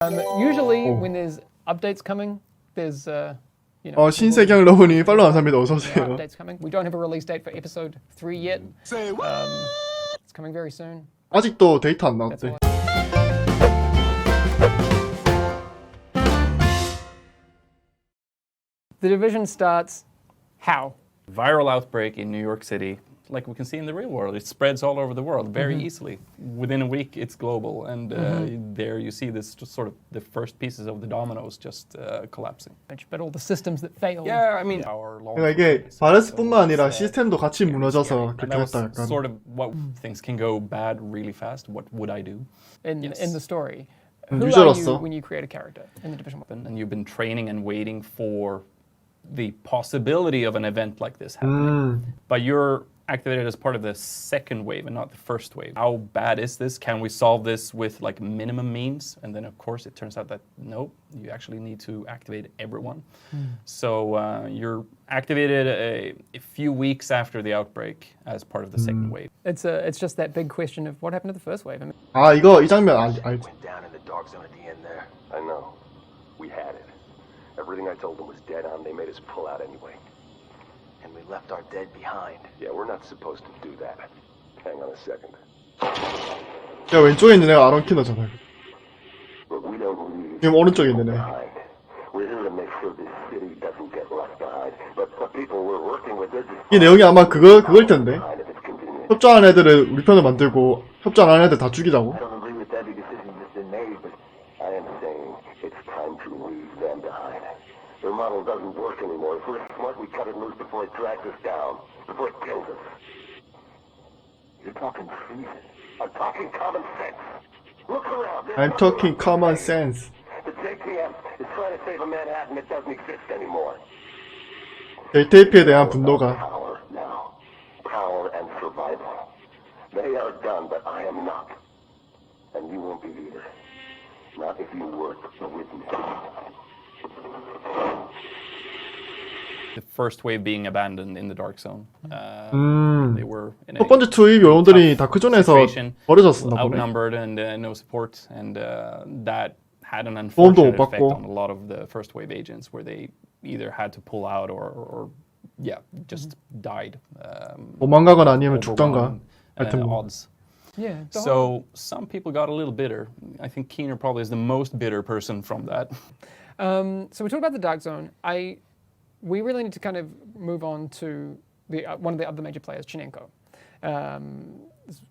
Usually when there's updates coming, there's you know, 신세경 러브님 팔로우 감사합니다. 어서 오세요. updates coming. We don't have a release date for episode 3 yet. Say what? It's coming very soon. 아직도 데이터 안 나왔대. The division starts how? Viral outbreak in New York City, like we can see in the real world. It spreads all over the world very easily. Within a week, it's global, and there you see this just sort of the first pieces of the dominoes just collapsing. But all the systems that failed. Yeah, I mean, our law 그러니까 이게 바이러스뿐만 아니라 시스템도 같이 무너져서 그렇게 했다 약간. sort of what things can go bad really fast. What would I do? In the story. Who are you 유저로서. when you create a character in the division 1? And you've been training and waiting for the possibility of an event like this happening. But you're activated as part of the second wave and not the first wave. How bad is this? Can we solve this with like minimum means? And then of course it turns out that no, you actually need to activate everyone. So you're activated a few weeks after the outbreak as part of the second wave. It's just that big question of what happened to the first wave. I mean, 아 이거 이 장면 알지? Went down in the dark zone at the end there. I know. We had it. Everything I told them was dead on. They made us pull out anyway. And we left our dead behind. Yeah, we're not supposed to do that. Hang on a second. 야 왼쪽에 있는 애가 아론 키너잖아. But we don't leave 지금 오른쪽에 있는 애. behind. We're here to make sure this city doesn't get left behind. But the people we're working with, they're just 이 내용이 아마 그걸 텐데. behind if it's convenient. 협조하는 애들을 우리 편을 만들고 협조 안 하는 애들 다 죽이자고. I don't agree with every decision that's been made, but I am saying it's time to leave them behind. Their model doesn't work anymore. If we're smart, we cut it loose before it drags us down, before it kills us. You're talking treason. I'm talking common sense. Look around. I'm talking common sense. The JTF is trying to save a Manhattan that doesn't exist anymore. JTF에 대한 분노가. Power now. Power and survival. They are done, but I am not. And you won't be either. Not if you work with me. The first wave being abandoned in the dark zone. They were in a 첫 번째 투입 요원들이 다크존에서 버려졌었나 보네. outnumbered and no support, and that had an 보험도 unfortunate 못 effect 받고. on a lot of the first wave agents, where they either had to pull out or just died. 도망가거나 아니면 죽던가. Overwhelming, 하여튼 뭐. odds. yeah. So some people got a little bitter. I think Keener probably is the most bitter person from that. So we talked about the dark zone. We really need to kind of move on to the one of the other major players, Chinenko.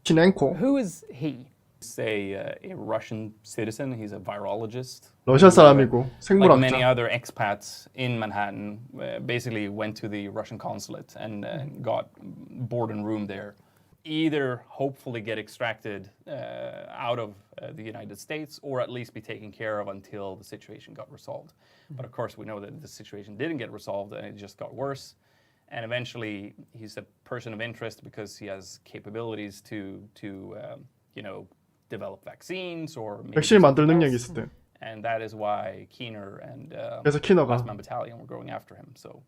치넨코. Who is he? He's a Russian citizen. He's a virologist. 러시아 사람이고 Like many 생물학자. other expats in Manhattan, basically went to the Russian consulate and got board and room there. Either hopefully get extracted out of the United States, or at least be taken care of until the situation got resolved. But of course, we know that the situation didn't get resolved, and it just got worse. And eventually, he's a person of interest because he has capabilities to develop vaccines or maybe 백신 만들 something 능력이 else. 있을 때. And that is why Keener and 그래서 키너가 Westman Battalion were going after him. So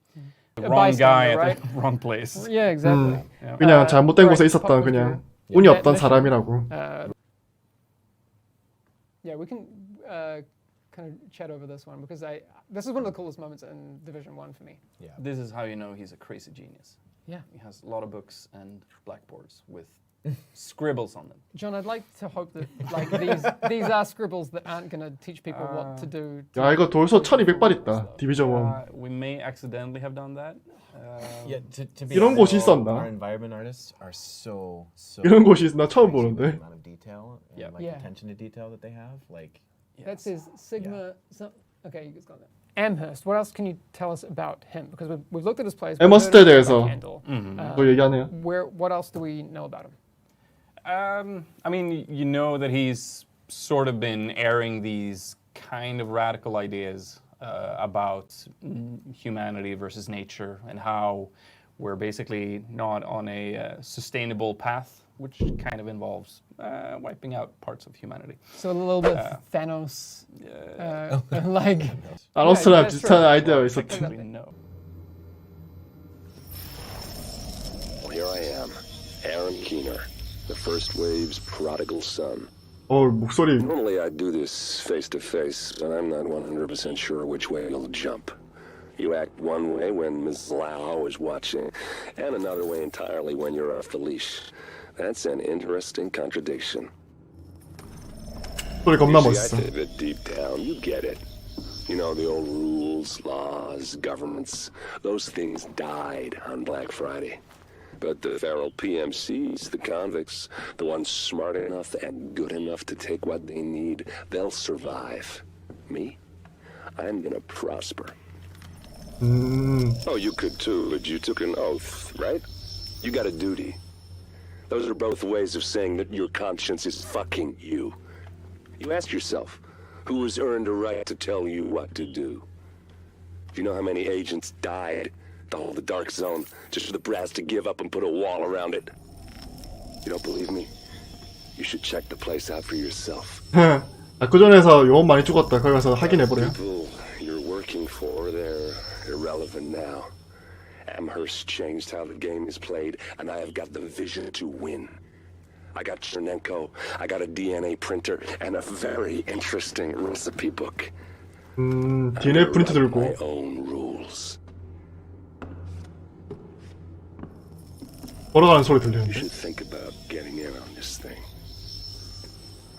the A wrong guy bystander, at the wrong place. Yeah, exactly. 그냥 잘못된 곳에 right, 있었던 pop 그냥 culture. 운이 Yeah, 없던 mission. 사람이라고. Yeah, we can kind of chat over this one because this is one of the coolest moments in Division 1 for me. This is how you know he's a crazy genius. Yeah. He has a lot of books and blackboards with scribbles on them. John, I'd like to hope that like these are scribbles that aren't going to teach people what to do. 야 이거 돌소 1200발 있다. 디비전 1. We may accidentally have done that. Yeah, to be 이런 honest, 곳이 있었나? our environment artists are so 이런 곳이 있- 나 처음 crazy with the 보는데. amount of detail and Yeah. like Yeah. attention to detail that they have. Like, That says Sigma. Okay, you guys got that. Amherst. What else can you tell us about him? Because we've looked at his plays. we've Amherst에 heard about 대해서 Candle. 뭐 얘기하네요. What else do we know about him? I mean, you know that he's sort of been airing these kind of radical ideas about humanity versus nature, and how we're basically not on a sustainable path, which kind of involves wiping out parts of humanity. So a little bit Thanos, like. 아노스랑 that's 비슷한 right. 아이디어가 있었지. Technically, no. Here I am, Aaron Keener, the first wave's prodigal son. 목소리. Normally I do this face to face, but I'm not 100% sure which way you'll jump. You act one way when Ms. Lau is watching, and another way entirely when you're off the leash. That's an interesting contradiction. 소리 겁나 You see, 멋있어. I think that deep down, you get it. You know, the old rules, laws, governments, those things died on Black Friday. But the feral PMCs, the convicts, the ones smart enough and good enough to take what they need, they'll survive. Me? I'm gonna prosper. Oh, you could too, but you took an oath, right? You got a duty. Those are both ways of saying that your conscience is fucking you. You ask yourself, who has earned a right to tell you what to do? Do you know how many agents died to hold the dark zone just for the brass to give up and put a wall around it? You don't believe me? You should check the place out for yourself. 그전에서 요원 많이 죽었다. 거기 가서 확인해보래요. People you're working for, they're irrelevant now. Amherst changed how the game is played, and I have got the vision to win. I got Chernenko, I got a DNA printer, and a very interesting recipe book. DNA 프린트 들고. My own rules. 걸어가는 소리 You 들리는데. should think about getting in on this thing.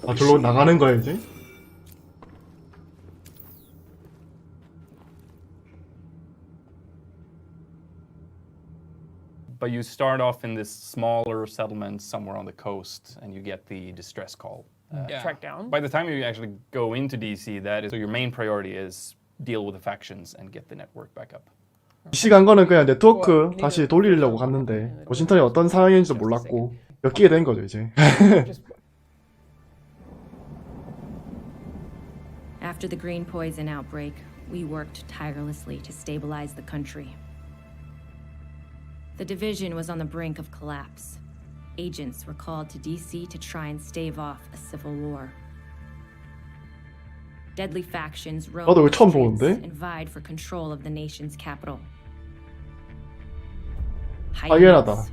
아, 저로 나가는 거야 이제? But you start off in this smaller settlement somewhere on the coast, and you get the distress call. Track down. By the time you actually go into DC, that is so your main priority is deal with the factions and get the network back up. DC 간 거는 그냥 네트워크 다시 돌리려고 갔는데 워싱턴이 어떤 상황인지도 몰랐고 엮이게 된 거죠 이제. After the green poison outbreak, we worked tirelessly to stabilize the country. The division was on the brink of collapse. Agents were called to DC to try and stave off a civil war. Deadly factions roamed 나도 이거 the 처음 streets 보는데? and vied for control of the nation's capital. 당연하다. Hyenas,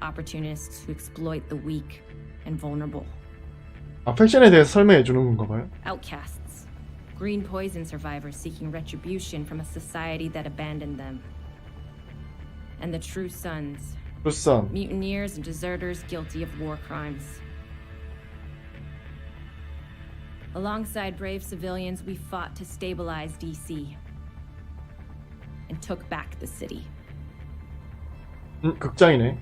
opportunists who exploit the weak and vulnerable. 아, 팩션에 대해서 설명해 주는 건가 봐요. Outcasts, green poison survivors seeking retribution from a society that abandoned them. And the true sons, 루산. mutineers and deserters guilty of war crimes. Alongside brave civilians, we fought to stabilize DC and took back the city. 극장이네.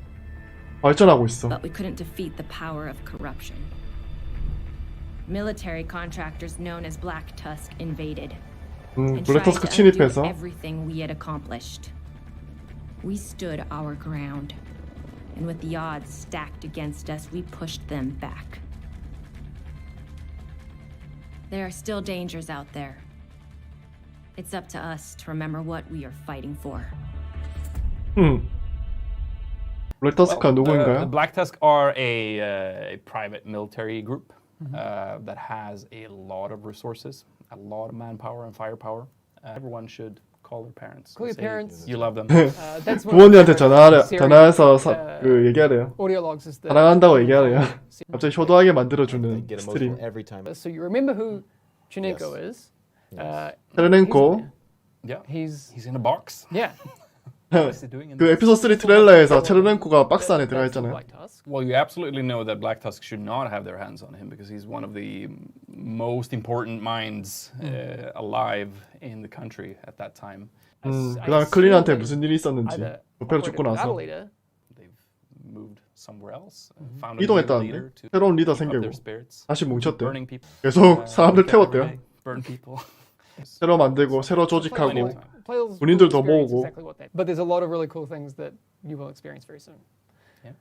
발전하고 있어. But we couldn't defeat the power of corruption. Military contractors known as Black Tusk invaded and tried 블랙터스크 to undo 침입해서 everything we had accomplished. We stood our ground, and with the odds stacked against us, we pushed them back. There are still dangers out there. It's up to us to remember what we are fighting for. 블랙터스크가 The 누구인가요? Black Tusk are a private military group that has a lot of resources, a lot of manpower and firepower. Everyone should call their parents. Call your Say parents. You love them. That's one of 부모님한테 the series, 전화해서 uh, 얘기하래요. audio logs is the 사랑한다고 얘기하래요. 갑자기 효도하게 They 만들어주는 get 스트림. emotional every time. So you remember who Chernenko Yes. is? 체르넨코. Yeah, He's he's in a box. yeah. What's he doing in 그 the 에피소드 3 트레일러에서 체르넨코가 박스 안에 들어가 있잖아요. Black Tusk. Well, you absolutely know that Black Tusk should not have their hands on him because he's one of the most important minds alive in the country at that time. 그다음에 클린한테 무슨 일이 있었는지 Either 부패로 operated 죽고 without a 나서 leader, They've moved somewhere else, found a new 이동했다는데 leader to 새로운 리더 keep up 생기고 their spirits, 다시 뭉쳤대요. burning people. 계속 사람들 wake up every 태웠대요. day, burn people. 새로 만들고 새로 조직하고 players 군인들도 will experience 모으고. exactly what they. But there's a lot of really cool things that you will experience very soon. Yeah.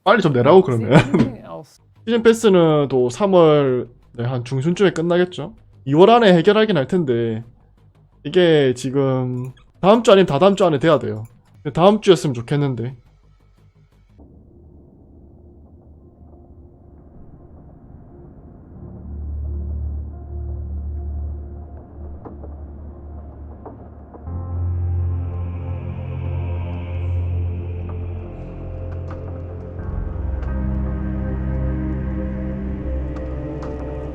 빨리 좀 내라고 Is there 그러면. anything else? 시즌 패스는 또 3월 한 중순쯤에 끝나겠죠. 2월 안에 해결하긴 할 텐데 이게 지금 다음 주 아니면 다다음 주 안에 돼야 돼요. 다음 주였으면 좋겠는데